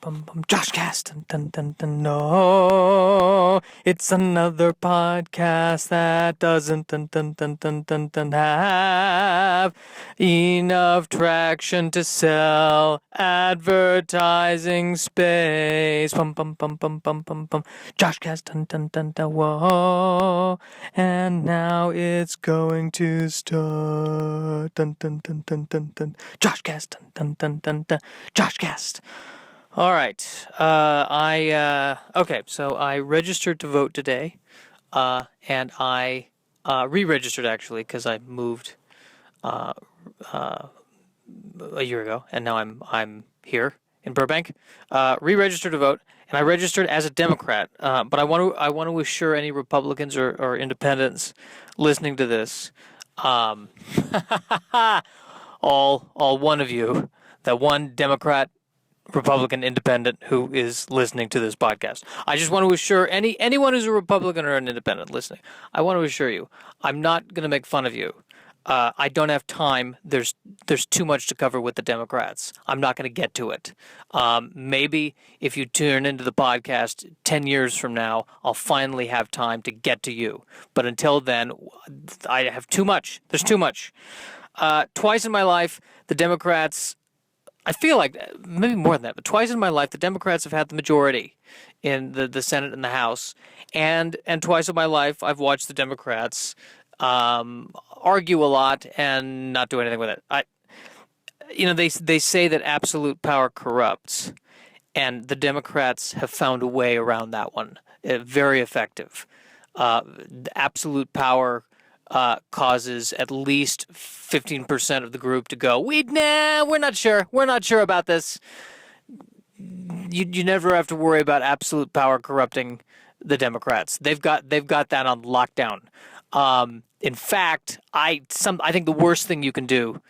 JoshCast. Dun, dun, dun, dun, no, it's another podcast that doesn't have enough traction to sell advertising space. JoshCast. Dun, dun, dun, dun, whoa, and now it's going to start. Dun, dun, dun, dun, dun, dun. JoshCast. Dun, dun, dun, dun, dun. JoshCast. All right. Okay, so I registered to vote today, and I re-registered actually because I moved a year ago, and now I'm here in Burbank. Re-registered to vote, and I registered as a Democrat. But I want to assure any Republicans or Independents listening to this, all one of you, that one Democrat, Republican, Independent who is listening to this podcast. I just want to assure anyone who's a Republican or an Independent listening, I want to assure you, I'm not going to make fun of you. I don't have time. There's too much to cover with the Democrats. I'm not going to get to it. Maybe if you tune into the podcast 10 years from now, I'll finally have time to get to you. But until then, I have too much. There's too much. Twice in my life, the Democrats, I feel like maybe more than that, but twice in my life, the Democrats have had the majority in the Senate and the House, and twice in my life, I've watched the Democrats argue a lot and not do anything with it. They say that absolute power corrupts, and the Democrats have found a way around that one. Very effective. Absolute power causes at least 15% of the group to go, we're not sure about this. You never have to worry about absolute power corrupting the Democrats. They've got that on lockdown. In fact, I think the worst thing you can do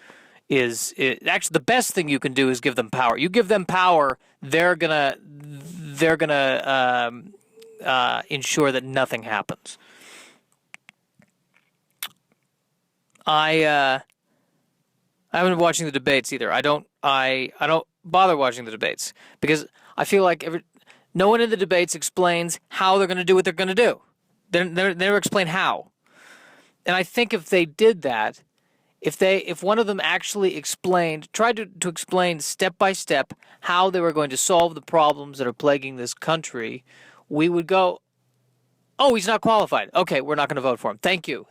actually the best thing you can do is give them power. You give them power, they're gonna ensure that nothing happens. I haven't been watching the debates either. I don't bother watching the debates because I feel like no one in the debates explains how they're going to do what they're going to do. They never explain how. And I think if they did that, if one of them actually tried to explain step by step how they were going to solve the problems that are plaguing this country, we would go, oh, he's not qualified. Okay, we're not going to vote for him. Thank you.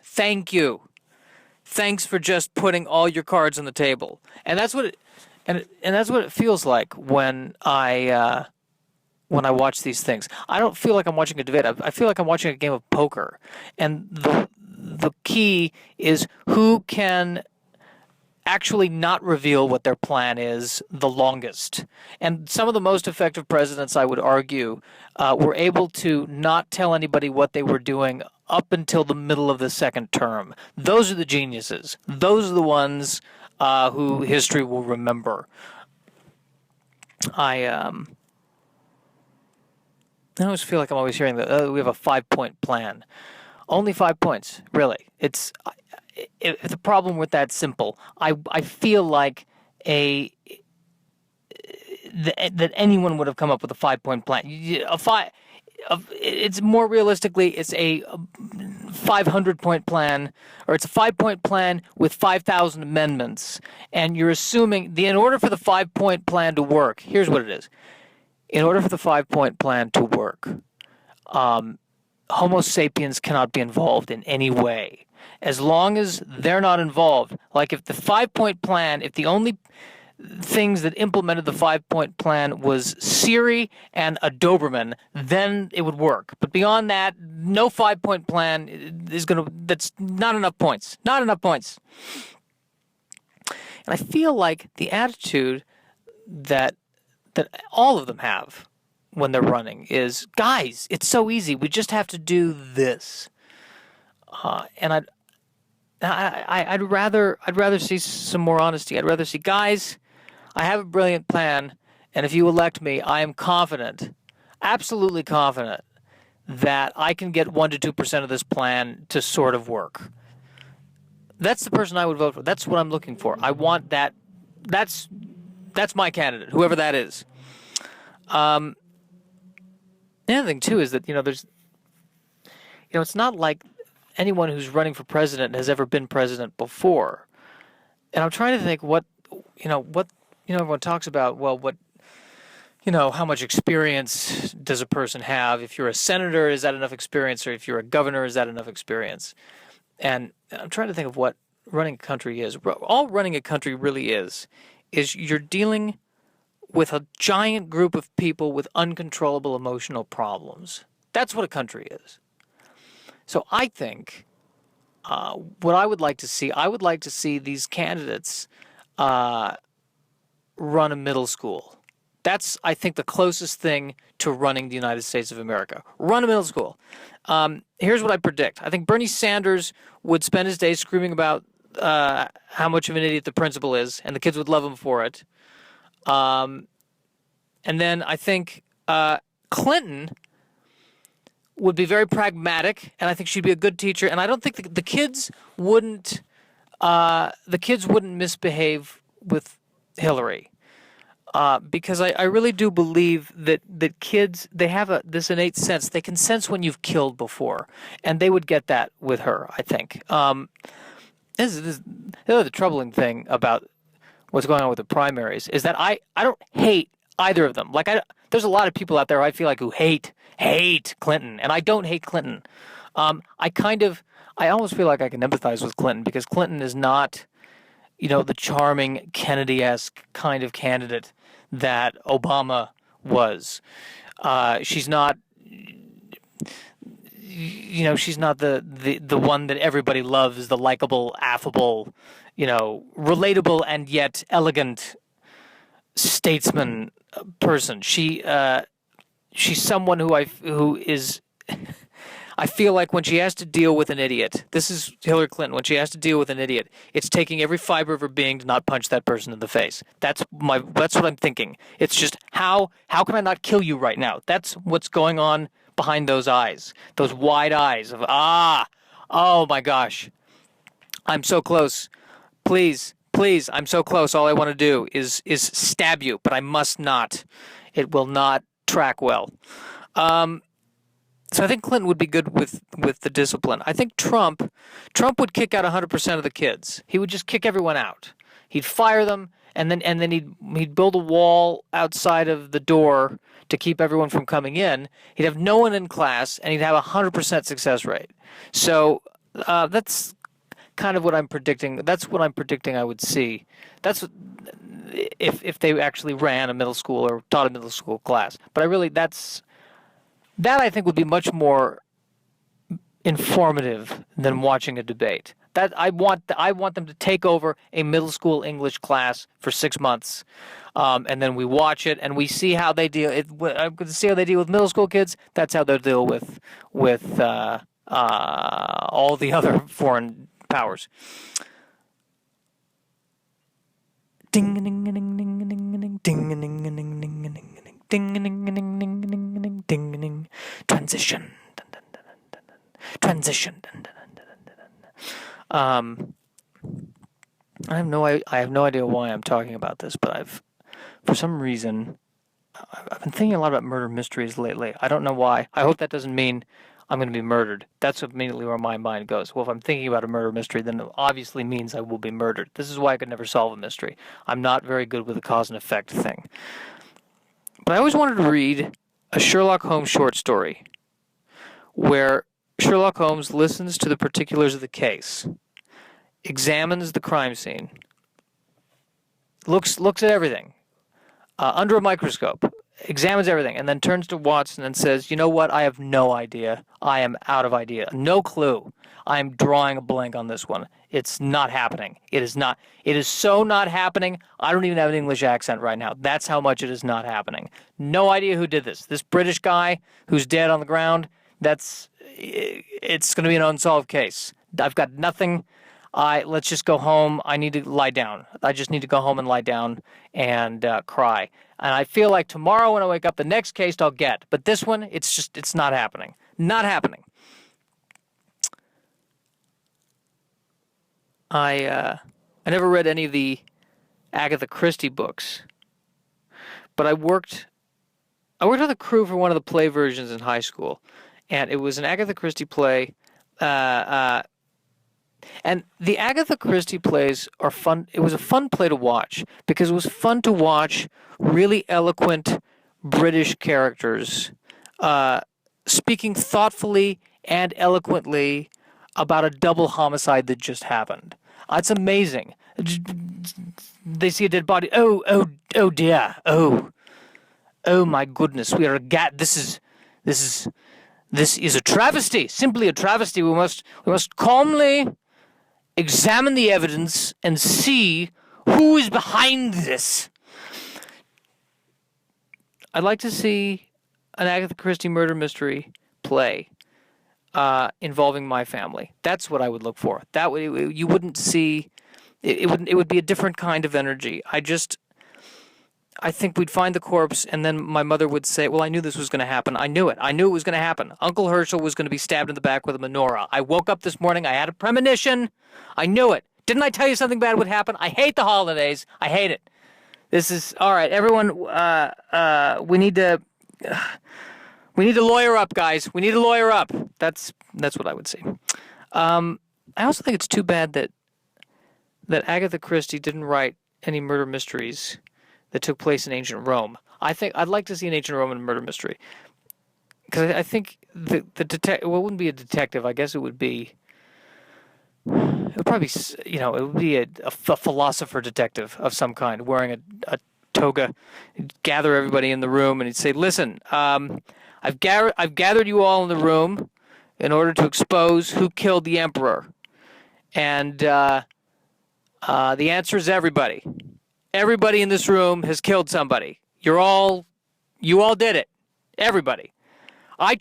Thanks for just putting all your cards on the table. And that's what it feels like when I watch these things. I don't feel like I'm watching a debate. I feel like I'm watching a game of poker. And the key is who can actually not reveal what their plan is the longest. And some of the most effective presidents, I would argue, were able to not tell anybody what they were doing up until the middle of the second term. Those are the geniuses. Those are the ones who history will remember. I always feel like I'm always hearing that we have a 5-point plan. Only 5 points, really. It's the problem with that simple. I feel like that anyone would have come up with a 5-point plan. It's more realistically, it's a 500-point plan, or it's a 5-point plan with 5,000 amendments. And you're assuming in order for the 5-point plan to work, here's what it is. In order for the 5-point plan to work, Homo sapiens cannot be involved in any way. As long as they're not involved, like if the 5-point plan, if the only things that implemented the 5-point plan was Siri and a Doberman, then it would work. But beyond that, no 5-point plan that's not enough points. Not enough points. And I feel like the attitude that all of them have when they're running is, guys, it's so easy. We just have to do this. And I'd rather see some more honesty. I'd rather see, guys, I have a brilliant plan, and if you elect me, I am confident, absolutely confident, that I can get 1% to 2% of this plan to sort of work. That's the person I would vote for. That's what I'm looking for. I want that. That's my candidate, whoever that is. The other thing too is that there's it's not like anyone who's running for president has ever been president before. And I'm trying to think what everyone talks about. Well, how much experience does a person have? If you're a senator, is that enough experience? Or if you're a governor, is that enough experience? And I'm trying to think of what running a country is. All running a country really is you're dealing with a giant group of people with uncontrollable emotional problems. That's what a country is. So I think what I would like to see these candidates run a middle school. That's, I think, the closest thing to running the United States of America. Run a middle school. Here's what I predict. I think Bernie Sanders would spend his days screaming about how much of an idiot the principal is, and the kids would love him for it. And then I think Clinton would be very pragmatic, and I think she'd be a good teacher. And I don't think the kids wouldn't misbehave with Hillary. Because I really do believe that kids, they have this innate sense. They can sense when you've killed before, and they would get that with her, I think. This is the troubling thing about what's going on with the primaries is that I don't hate either of them. Like there's a lot of people out there I feel like who hate Clinton, and I don't hate Clinton. I almost feel like I can empathize with Clinton because Clinton is not, the charming Kennedy-esque kind of candidate that Obama was. She's not, she's not the one that everybody loves, the likable, affable, relatable and yet elegant statesman person. She's someone who is. I feel like when she has to deal with an idiot, this is Hillary Clinton, when she has to deal with an idiot, it's taking every fiber of her being to not punch that person in the face. That's what I'm thinking. It's just how can I not kill you right now? That's what's going on behind those eyes, those wide eyes of oh my gosh, I'm so close. Please, I'm so close. All I want to do is stab you, but I must not. It will not track well. So I think Clinton would be good with the discipline. I think Trump would kick out 100% of the kids. He would just kick everyone out. He'd fire them, and then he'd build a wall outside of the door to keep everyone from coming in. He'd have no one in class, and he'd have 100% success rate. So that's kind of what I'm predicting. That's what I'm predicting I would see. That's if they actually ran a middle school or taught a middle school class. But that I think would be much more informative than watching a debate. That I want them to take over a middle school English class for 6 months, and then we watch it and we see how they deal. I'm going to see how they deal with middle school kids. That's how they'll deal with all the other foreign powers. Ding ding ding ding ding ding ding ding ding ding ding ding. Ding ding ding ding ding ding ding ding ding. Transition. Dun, dun, dun, dun, dun. Transition. Dun, dun, dun, dun, dun, dun. I have no idea why I'm talking about this, but for some reason I've been thinking a lot about murder mysteries lately. I don't know why. I hope that doesn't mean I'm going to be murdered. That's immediately where my mind goes. Well, if I'm thinking about a murder mystery, then it obviously means I will be murdered. This is why I could never solve a mystery. I'm not very good with the cause and effect thing. But I always wanted to read a Sherlock Holmes short story where Sherlock Holmes listens to the particulars of the case, examines the crime scene, looks at everything under a microscope, examines everything, and then turns to Watson and says, "You know what? I have no idea. I am out of idea. No clue. I am drawing a blank on this one. It's not happening. It is not. It is so not happening. I don't even have an English accent right now. That's how much it is not happening. No idea who did this. This British guy who's dead on the ground, it's going to be an unsolved case. I've got nothing. Let's just go home. I need to lie down. I just need to go home and lie down and cry. And I feel like tomorrow when I wake up, the next case I'll get. But this one, it's not happening. Not happening." I never read any of the Agatha Christie books, but I worked I worked on the crew for one of the play versions in high school, and it was an Agatha Christie play. And the Agatha Christie plays are fun. It was a fun play to watch because it was fun to watch really eloquent British characters speaking thoughtfully and eloquently about a double homicide that just happened. It's amazing. They see a dead body. Oh dear. Oh my goodness. We are this is a travesty. Simply a travesty. We must calmly examine the evidence and see who is behind this. I'd like to see an Agatha Christie murder mystery play involving my family. That's what I would look for. That way, you wouldn't see. It would be a different kind of energy. I think we'd find the corpse, and then my mother would say, well, I knew this was going to happen. I knew it. I knew it was going to happen. Uncle Herschel was going to be stabbed in the back with a menorah. I woke up this morning. I had a premonition. I knew it. Didn't I tell you something bad would happen? I hate the holidays. I hate it. This is, all right, everyone, we need to lawyer up, guys. We need to lawyer up. That's what I would say. I also think it's too bad that Agatha Christie didn't write any murder mysteries that took place in ancient Rome. I'd like to see an ancient Roman murder mystery, because I think the detective. Well, it wouldn't be a detective. I guess it would be. It would probably it would be a philosopher detective of some kind, wearing a toga, he'd gather everybody in the room, and he'd say, "Listen, I've gathered you all in the room in order to expose who killed the emperor, and the answer is everybody." Everybody in this room has killed somebody. You all did it. Everybody. I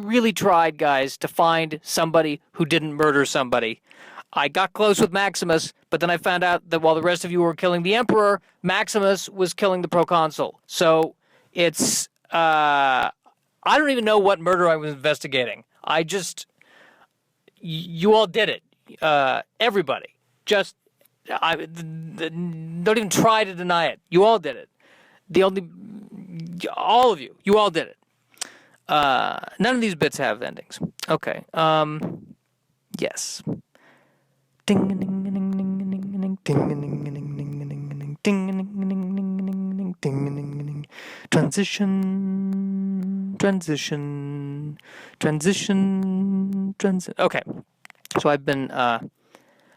really tried, guys, to find somebody who didn't murder somebody. I got close with Maximus, but then I found out that while the rest of you were killing the emperor, Maximus was killing the proconsul. So it's, I don't even know what murder I was investigating. You all did it. Everybody. Just, don't even try to deny it. You all did it. All of you all did it. None of these bits have endings. Okay. Yes. Ding ding ding ding ding ding ding ding ding ding ding ding. Transition. Okay. So I've been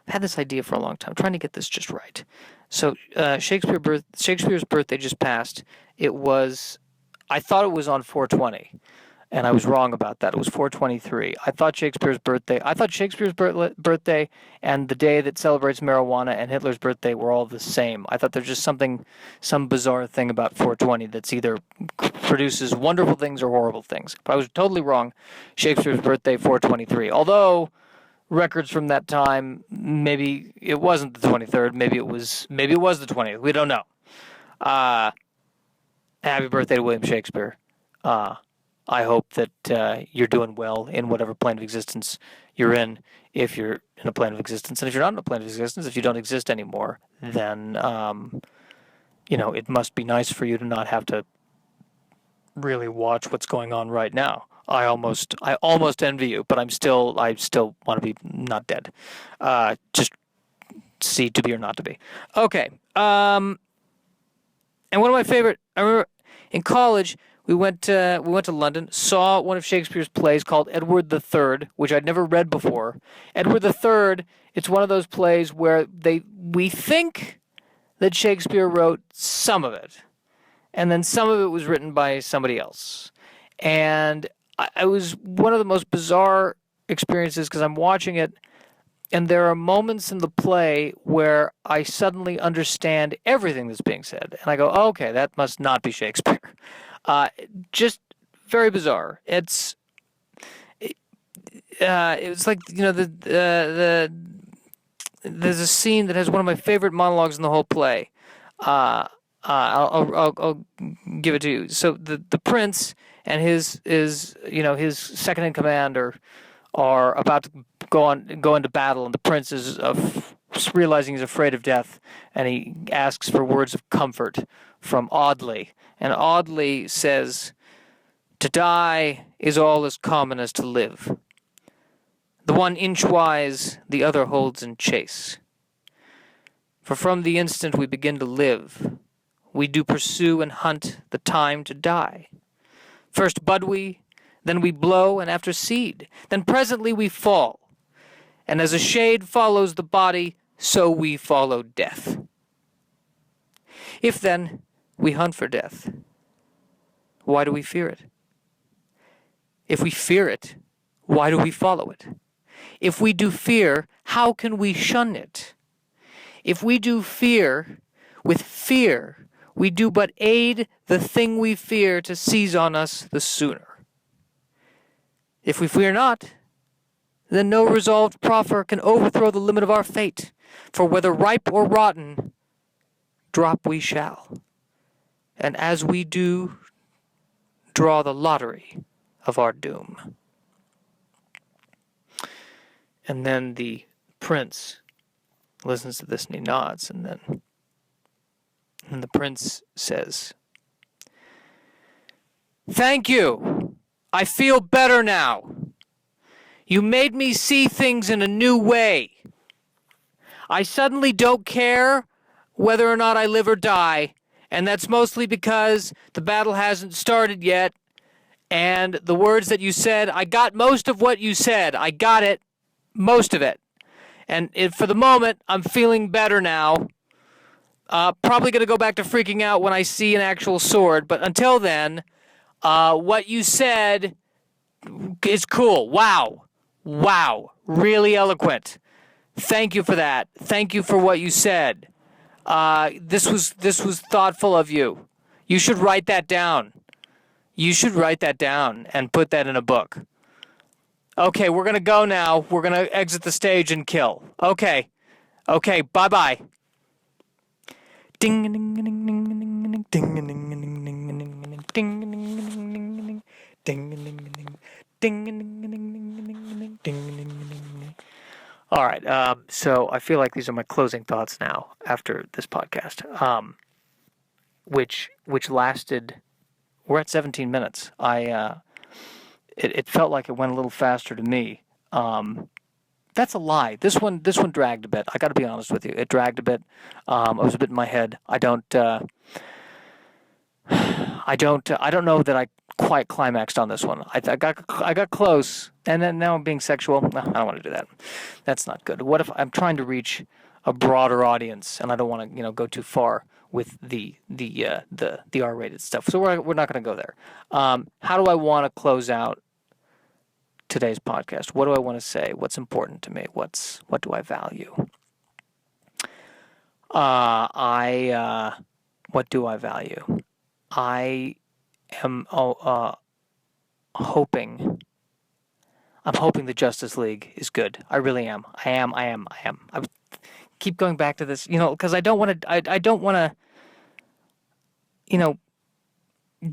had this idea for a long time, trying to get this just right. So Shakespeare's birthday just passed. I thought it was on 420, and I was wrong about that. It was 423. I thought Shakespeare's birthday and the day that celebrates marijuana and Hitler's birthday were all the same. I thought there's just some bizarre thing about 420 that's either produces wonderful things or horrible things. But I was totally wrong. Shakespeare's birthday, 423. Although records from that time, maybe it wasn't the 23rd, maybe it was the 20th. We don't know. Happy birthday to William Shakespeare. I hope that you're doing well in whatever plane of existence you're in, if you're in a plane of existence. And if you're not in a plane of existence, if you don't exist anymore, then, it must be nice for you to not have to really watch what's going on right now. I almost envy you, but I still want to be not dead. Just see to be or not to be. Okay. And one of my favorite, I remember in college, we went to London, saw one of Shakespeare's plays called Edward III, which I'd never read before. Edward III, it's one of those plays where we think that Shakespeare wrote some of it, and then some of it was written by somebody else. And it was one of the most bizarre experiences because I'm watching it, and there are moments in the play where I suddenly understand everything that's being said. And I go, oh, okay, that must not be Shakespeare. Just very bizarre. It's like, there's a scene that has one of my favorite monologues in the whole play. I'll give it to you. So the prince and his second in command are about to go into battle, and the prince is realizing he's afraid of death, and he asks for words of comfort from Audley. And Audley says, "To die is all as common as to live. The one inchwise, the other holds in chase. For from the instant we begin to live, we do pursue and hunt the time to die. First bud we, then we blow, and after seed, then presently we fall. And as a shade follows the body, so we follow death. If then we hunt for death, why do we fear it? If we fear it, why do we follow it? If we do fear, how can we shun it? If we do fear, with fear, we do but aid the thing we fear to seize on us the sooner. If we fear not, then no resolved proffer can overthrow the limit of our fate, for whether ripe or rotten, drop we shall, and as we do, draw the lottery of our doom." And then the prince listens to this and he nods, and the prince says, "Thank you. I feel better now. You made me see things in a new way. I suddenly don't care whether or not I live or die, and that's mostly because the battle hasn't started yet, and the words that you said, I got most of what you said. I got it, most of it. And for the moment, I'm feeling better now. Probably going to go back to freaking out when I see an actual sword, but until then, what you said is cool. Wow. Really eloquent. Thank you for that. Thank you for what you said. This was thoughtful of you. You should write that down. You should write that down and put that in a book. Okay, we're going to go now. We're going to exit the stage and kill. Okay, bye-bye." Ding ding ding ding ding ding ding ding ding ding ding ding ding. All right, so I feel like these are my closing thoughts now after this podcast, which lasted. We're at 17 minutes. It felt like it went a little faster to me. That's a lie. This one dragged a bit. I got to be honest with you. It dragged a bit. I was a bit in my head. I don't know that I quite climaxed on this one. I got close, and then now I'm being sexual. No, I don't want to do that. That's not good. What if I'm trying to reach a broader audience, and I don't want to go too far with the R-rated stuff. So we're not going to go there. How do I want to close out today's podcast? What do I want to say? What's important to me? What do I value? What do I value? I am hoping. I'm hoping the Justice League is good. I really am. I am. I keep going back to this, because I don't want to. I don't want to.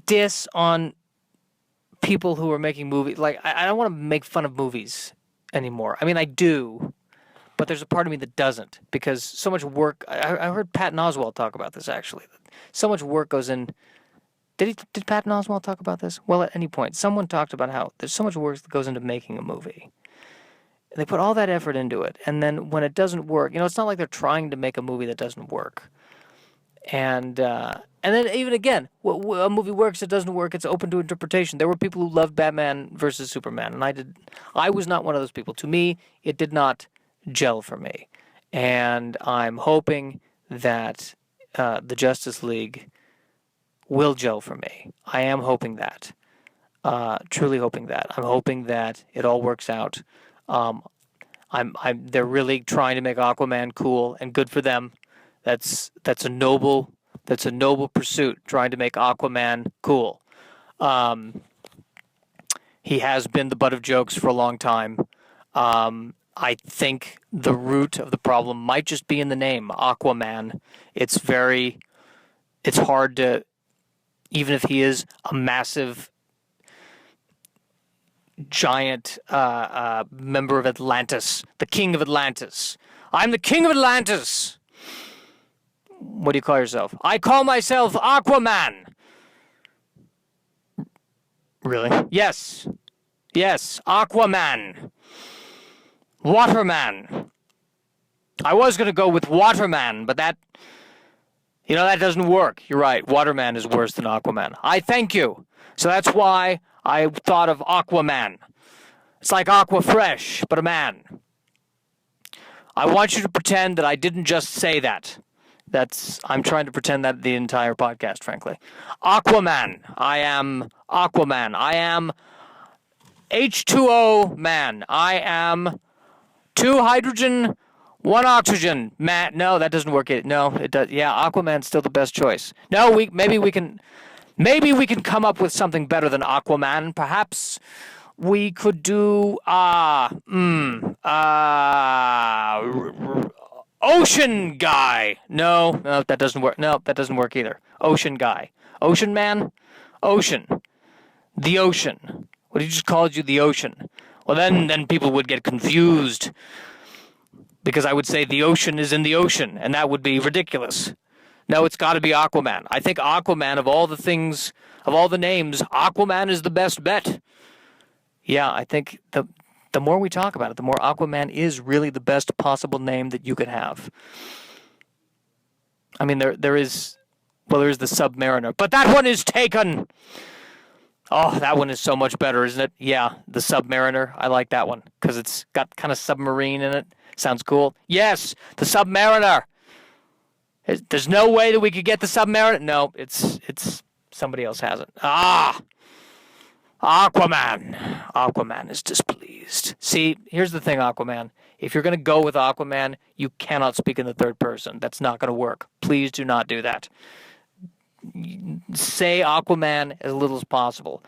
Diss on people who are making movies. Like, I don't want to make fun of movies anymore. I mean, I do, but there's a part of me that doesn't, because so much work. I heard Patton Oswalt talk about this, actually. So much work goes in. Did Patton Oswalt talk about this? Well, at any point, someone talked about how there's so much work that goes into making a movie. They put all that effort into it, and then when it doesn't work, it's not like they're trying to make a movie that doesn't work. And then even again, a movie works, it doesn't work, it's open to interpretation. There were people who loved Batman versus Superman, and I was not one of those people. To me, it did not gel for me. And I'm hoping that the Justice League will gel for me. I am hoping that. Truly hoping that. I'm hoping that it all works out. They're really trying to make Aquaman cool, and good for them. That's a noble pursuit, trying to make Aquaman cool. He has been the butt of jokes for a long time. I think the root of the problem might just be in the name, Aquaman. It's hard to, even if he is a massive, giant member of Atlantis, the king of Atlantis, I'm the king of Atlantis. What do you call yourself? I call myself Aquaman. Really? Yes. Yes, Aquaman. Waterman. I was going to go with Waterman, but that doesn't work. You're right. Waterman is worse than Aquaman. I thank you. So that's why I thought of Aquaman. It's like Aqua Fresh, but a man. I want you to pretend that I didn't just say that. I'm trying to pretend that the entire podcast, frankly. Aquaman. I am Aquaman. I am H2O man. I am 2 hydrogen, 1 oxygen. Man, no, that doesn't work. No, it does. Yeah, Aquaman's still the best choice. No, maybe we can come up with something better than Aquaman. Perhaps we could do Ocean Guy. No, that doesn't work. No, that doesn't work either. Ocean Guy. Ocean Man? Ocean. The ocean. What, he just called you the ocean? Well, then people would get confused. Because I would say the ocean is in the ocean, and that would be ridiculous. No, it's got to be Aquaman. I think Aquaman, of all the names, Aquaman is the best bet. Yeah, I think the more we talk about it, the more Aquaman is really the best possible name that you could have. I mean, there is the Submariner, but that one is taken. Oh, that one is so much better, isn't it? Yeah, the Submariner. I like that one because it's got kind of submarine in it. Sounds cool. Yes, the Submariner. There's no way that we could get the Submariner. No, it's somebody else has it. Aquaman. Aquaman is displeased. See, here's the thing, Aquaman. If you're going to go with Aquaman, you cannot speak in the third person. That's not going to work. Please do not do that. Say Aquaman as little as possible.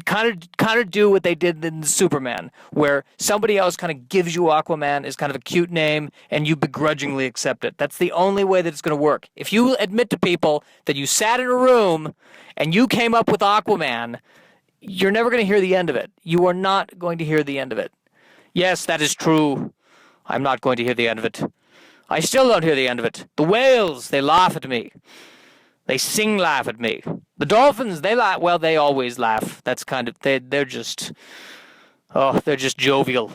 Kind of do what they did in Superman, where somebody else kind of gives you Aquaman as kind of a cute name, and you begrudgingly accept it. That's the only way that it's going to work. If you admit to people that you sat in a room and you came up with Aquaman, you're never going to hear the end of it. You are not going to hear the end of it. Yes, that is true. I'm not going to hear the end of it. I still don't hear the end of it. The whales, they laugh at me. They laugh at me. The dolphins, they laugh. Well, they always laugh. That's kind of, they're just jovial.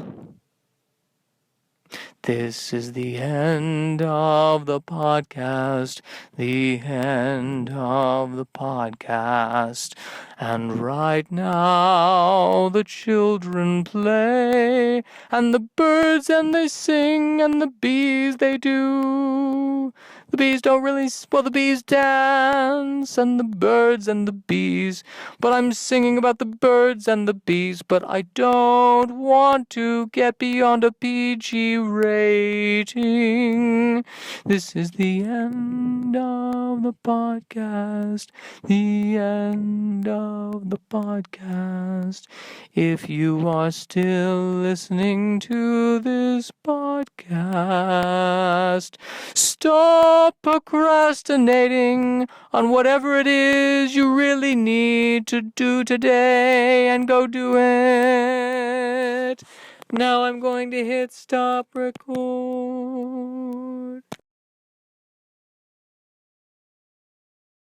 This is the end of the podcast, the end of the podcast. And right now the children play, and the birds and they sing, and the bees they do. The bees don't really, the bees dance, and the birds and the bees. But I'm singing about the birds and the bees, but I don't want to get beyond a PG rating. This is the end of the podcast, the end of the podcast. If you are still listening to this podcast, stop procrastinating on whatever it is you really need to do today and go do it. Now I'm going to hit stop record.